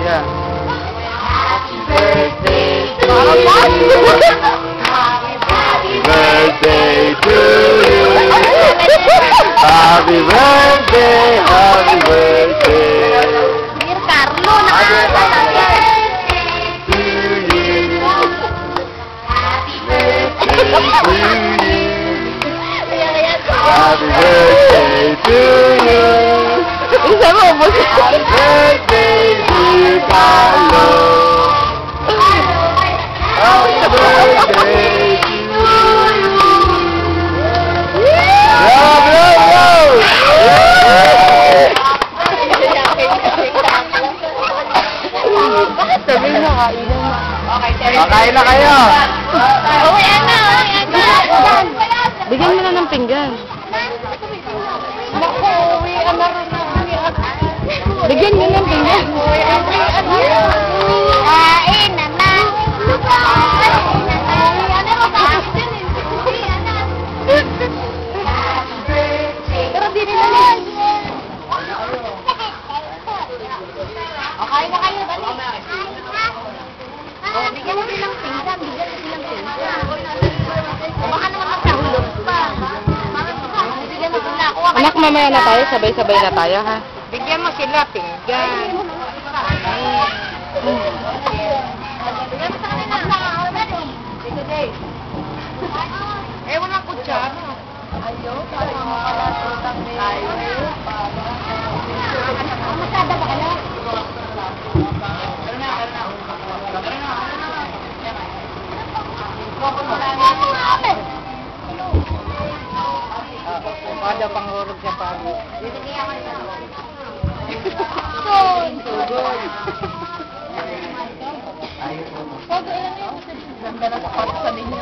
Yeah. Happy birthday to you. Happy birthday to you. Happy birthday, happy birthday. Dear Carlo, nakakatawa. To you. Happy birthday To you. Happy birthday to you. Isa mo, boss. Happy birthday, dear Carlo. Happy birthday to you. Bakit sabi mo, kainan mo? Kain na kayo. Uwian na. Bigyan mo na ng pinggan. Naku, uwian na rin. Bigyan mo ng pinggan. Kain na na. Uwian na rin. Pero di nila lang. Kain na kayo, dali. Bigyan mo silang pinggan. Bigyan mo silang pinggan. Baka naman magkahulog pa. Bigyan mo sila. Anak, mamaya na tayo. Sabay-sabay na tayo, ha? Bigyan mo sila pinggan. Bigyan mo sa kanila. Eh, walang kutsara. Ayaw, para makalatutang tayo. Masada ba kayo? Kada pangurog sa pagi. Sugod. Ganda na sa kwarto sa ninyo.